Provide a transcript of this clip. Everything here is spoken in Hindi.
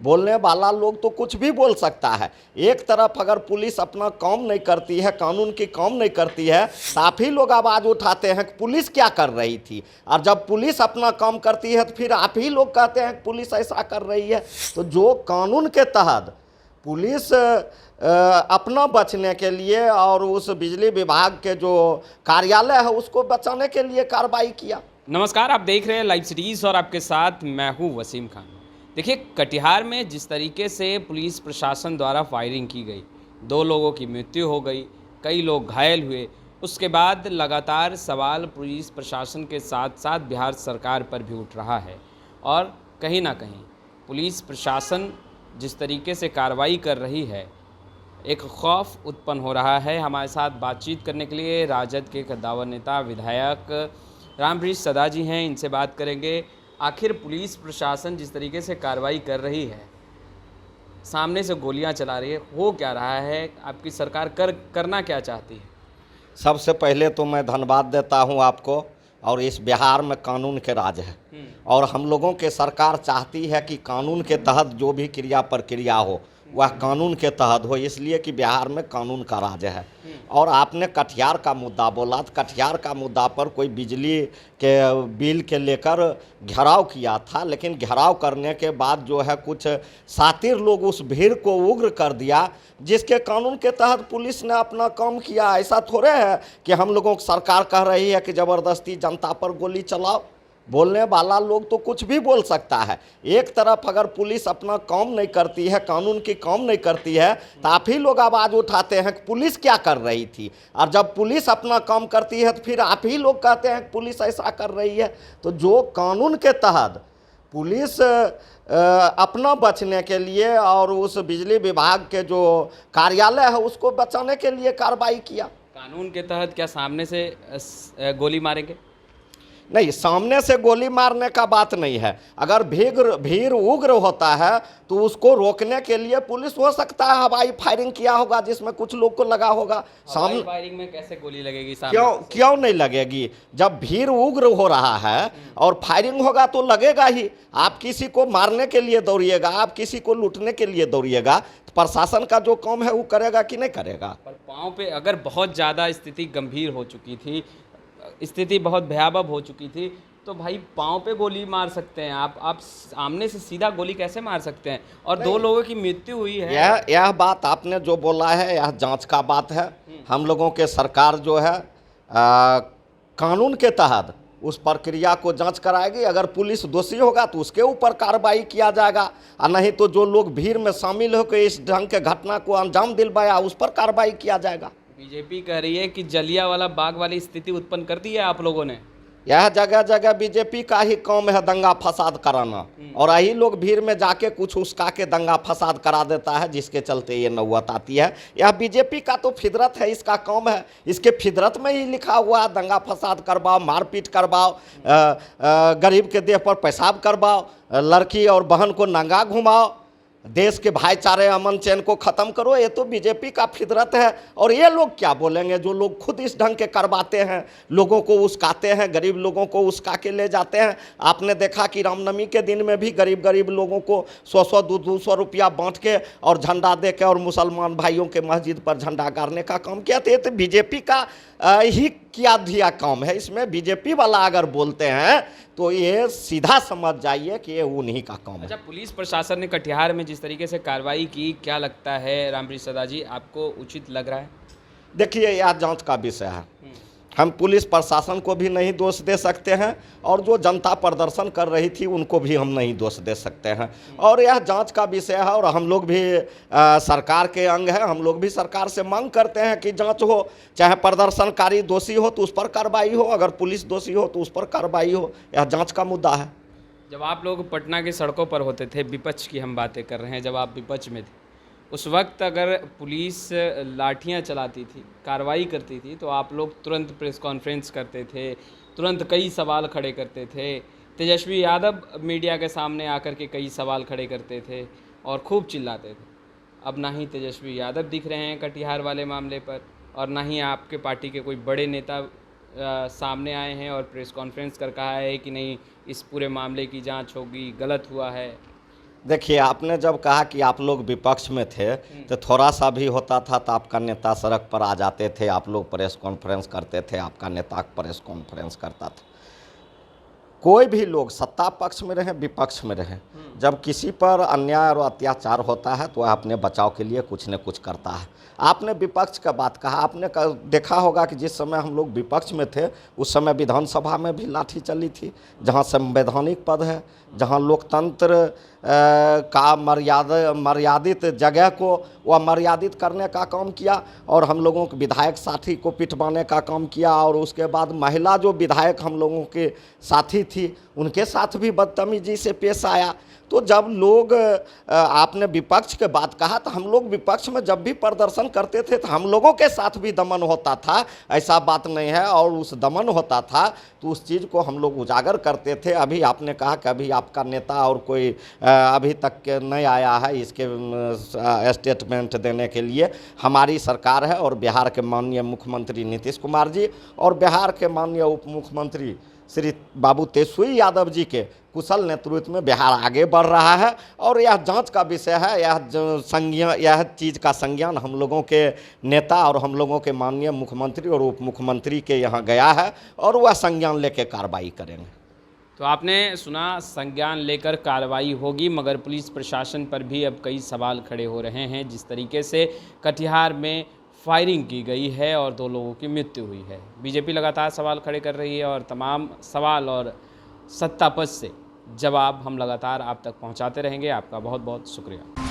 बोलने वाला लोग तो कुछ भी बोल सकता है। एक तरफ अगर पुलिस अपना काम नहीं करती है, कानून की काम नहीं करती है, तो आप ही लोग आवाज़ उठाते हैं कि पुलिस क्या कर रही थी। और जब पुलिस अपना काम करती है तो फिर आप ही लोग कहते हैं कि पुलिस ऐसा कर रही है। तो जो कानून के तहत पुलिस अपना बचने के लिए और उस बिजली विभाग के जो कार्यालय है उसको बचाने के लिए कार्रवाई किया। नमस्कार, आप देख रहे हैं लाइव सिटीज़ और आपके साथ मैं हूं वसीम खान। देखिए, कटिहार में जिस तरीके से पुलिस प्रशासन द्वारा फायरिंग की गई, 2 लोगों की मृत्यु हो गई, कई लोग घायल हुए। उसके बाद लगातार सवाल पुलिस प्रशासन के साथ साथ बिहार सरकार पर भी उठ रहा है और कहीं ना कहीं पुलिस प्रशासन जिस तरीके से कार्रवाई कर रही है, एक खौफ उत्पन्न हो रहा है। हमारे साथ बातचीत करने के लिए राजद के कद्दावर नेता विधायक रामवृक्ष सदा जी हैं, इनसे बात करेंगे। आखिर पुलिस प्रशासन जिस तरीके से कार्रवाई कर रही है, सामने से गोलियां चला रही है, हो क्या रहा है? आपकी सरकार करना क्या चाहती है? सबसे पहले तो मैं धन्यवाद देता हूं आपको। और इस बिहार में कानून के राज है और हम लोगों के सरकार चाहती है कि कानून के तहत जो भी क्रिया प्रक्रिया हो वह कानून के तहत हो, इसलिए कि बिहार में कानून का राज है। और आपने कटिहार का मुद्दा बोला, तो कटिहार का मुद्दा पर कोई बिजली के बिल के लेकर घेराव किया था, लेकिन घेराव करने के बाद जो है कुछ शातिर लोग उस भीड़ को उग्र कर दिया, जिसके कानून के तहत पुलिस ने अपना काम किया। ऐसा थोड़े है कि हम लोगों की सरकार कह रही है कि ज़बरदस्ती जनता पर गोली चलाओ। बोलने वाला लोग तो कुछ भी बोल सकता है। एक तरफ अगर पुलिस अपना काम नहीं करती है, कानून की काम नहीं करती है, तो आप ही लोग आवाज़ उठाते हैं कि पुलिस क्या कर रही थी। और जब पुलिस अपना काम करती है तो फिर आप ही लोग कहते हैं कि पुलिस ऐसा कर रही है। तो जो कानून के तहत पुलिस अपना बचने के लिए और उस बिजली विभाग के जो कार्यालय है उसको बचाने के लिए कार्रवाई किया। कानून के तहत क्या सामने से गोली मारेंगे? नहीं, सामने से गोली मारने का बात नहीं है। अगर भीड़ उग्र होता है तो उसको रोकने के लिए पुलिस हो सकता है हवाई फायरिंग किया होगा, जिसमें कुछ लोग को लगा होगा। हवाई फायरिंग में कैसे गोली लगेगी सामने? क्यों नहीं लगेगी? जब भीड़ उग्र हो रहा है और फायरिंग होगा तो लगेगा ही। आप किसी को मारने के लिए दौड़िएगा, आप किसी को लूटने के लिए दौड़िएगा, तो प्रशासन का जो काम है वो करेगा कि नहीं करेगा? पर पाँव पे अगर बहुत ज़्यादा स्थिति गंभीर हो चुकी थी, स्थिति बहुत भयावह हो चुकी थी, तो भाई पाँव पे गोली मार सकते हैं आप सामने से सीधा गोली कैसे मार सकते हैं? और 2 लोगों की मृत्यु हुई है। यह बात आपने जो बोला है यह जांच का बात है। हम लोगों के सरकार जो है कानून के तहत उस प्रक्रिया को जांच कराएगी। अगर पुलिस दोषी होगा तो उसके ऊपर कार्रवाई किया जाएगा, और नहीं तो जो लोग भीड़ में शामिल होकर इस ढंग के घटना को अंजाम दिलवाया उस पर कार्रवाई किया जाएगा। बीजेपी कह रही है कि जलियांवाला बाग वाली स्थिति उत्पन्न कर दी है आप लोगों ने। यह जगह जगह बीजेपी का ही काम है दंगा फसाद कराना, और यही लोग भीड़ में जाके कुछ उसका के दंगा फसाद करा देता है, जिसके चलते ये नौबत आती है। यह बीजेपी का तो फितरत है, इसका काम है। इसके फितरत में ही लिखा हुआ है दंगा फसाद करवाओ, मारपीट करवाओ, गरीब के देह पर पेशाब करवाओ, लड़की और बहन को नंगा घुमाओ, देश के भाईचारे अमन चैन को ख़त्म करो। ये तो बीजेपी का फितरत है। और ये लोग क्या बोलेंगे जो लोग खुद इस ढंग के करवाते हैं, लोगों को उस्काते हैं, गरीब लोगों को उस्का के ले जाते हैं। आपने देखा कि रामनवमी के दिन में भी गरीब लोगों को 100 200 रुपया बांट के और झंडा दे के और मुसलमान भाइयों के मस्जिद पर झंडा गाड़ने का काम किया। तो ये तो बीजेपी का ही किया दिया काम है। इसमें बीजेपी वाला अगर बोलते हैं तो ये सीधा समझ जाइए कि ये उन्हीं का काम है। अच्छा, पुलिस प्रशासन ने कटिहार में जिस तरीके से कार्रवाई की, क्या लगता है रामवृक्ष सदा जी, आपको उचित लग रहा है? देखिए, यह जांच का विषय है। हम पुलिस प्रशासन को भी नहीं दोष दे सकते हैं और जो जनता प्रदर्शन कर रही थी उनको भी हम नहीं दोष दे सकते हैं। और यह जांच का विषय है और हम लोग भी सरकार के अंग हैं। हम लोग भी सरकार से मांग करते हैं कि जांच हो, चाहे प्रदर्शनकारी दोषी हो तो उस पर कार्रवाई हो, अगर पुलिस दोषी हो तो उस पर कार्रवाई हो। यह जांच का मुद्दा है। जब आप लोग पटना की सड़कों पर होते थे, विपक्ष की हम बातें कर रहे हैं, जब आप विपक्ष में थे, उस वक्त अगर पुलिस लाठियां चलाती थी, कार्रवाई करती थी, तो आप लोग तुरंत प्रेस कॉन्फ्रेंस करते थे, तुरंत कई सवाल खड़े करते थे। तेजस्वी यादव मीडिया के सामने आकर के कई सवाल खड़े करते थे और खूब चिल्लाते थे। अब ना ही तेजस्वी यादव दिख रहे हैं कटिहार वाले मामले पर, और ना ही आपके पार्टी के कोई बड़े नेता सामने आए हैं और प्रेस कॉन्फ्रेंस कर कहा है कि नहीं, इस पूरे मामले की जांच होगी, गलत हुआ है। देखिए, आपने जब कहा कि आप लोग विपक्ष में थे, तो थोड़ा सा भी होता था तो आपका नेता सड़क पर आ जाते थे, आप लोग प्रेस कॉन्फ्रेंस करते थे, आपका नेता प्रेस कॉन्फ्रेंस करता था। कोई भी लोग सत्ता पक्ष में रहे, विपक्ष में रहे, जब किसी पर अन्याय और अत्याचार होता है तो वह अपने बचाव के लिए कुछ न कुछ करता है। आपने विपक्ष का बात कहा, आपने देखा होगा कि जिस समय हम लोग विपक्ष में थे उस समय विधानसभा में भी लाठी चली थी, जहां संवैधानिक पद है, जहां लोकतंत्र का मर्यादित जगह को वह मर्यादित करने का काम किया, और हम लोगों के विधायक साथी को पिटवाने का काम किया, और उसके बाद महिला जो विधायक हम लोगों के साथी थी उनके साथ भी बदतमीजी से पेश आया। तो जब लोग आपने विपक्ष के बात कहा, तो हम लोग विपक्ष में जब भी प्रदर्शन करते थे तो हम लोगों के साथ भी दमन होता था, ऐसा बात नहीं है। और उस दमन होता था तो उस चीज़ को हम लोग उजागर करते थे। अभी आपने कहा कि अभी आपका नेता और कोई अभी तक नहीं आया है इसके स्टेटमेंट देने के लिए। हमारी सरकार है, और बिहार के माननीय मुख्यमंत्री नीतीश कुमार जी और बिहार के माननीय उप मुख्यमंत्री श्री बाबू तेजस्वी यादव जी के कुशल नेतृत्व में बिहार आगे बढ़ रहा है। और यह जांच का विषय है, यह चीज़ का संज्ञान हम लोगों के नेता और हम लोगों के माननीय मुख्यमंत्री और उप मुख्यमंत्री के यहाँ गया है, और वह संज्ञान लेकर कार्रवाई करेंगे। तो आपने सुना, संज्ञान लेकर कार्रवाई होगी, मगर पुलिस प्रशासन पर भी अब कई सवाल खड़े हो रहे हैं। जिस तरीके से कटिहार में फायरिंग की गई है और 2 लोगों की मृत्यु हुई है, बीजेपी लगातार सवाल खड़े कर रही है, और तमाम सवाल और सत्ता पक्ष से जवाब हम लगातार आप तक पहुंचाते रहेंगे। आपका बहुत बहुत शुक्रिया।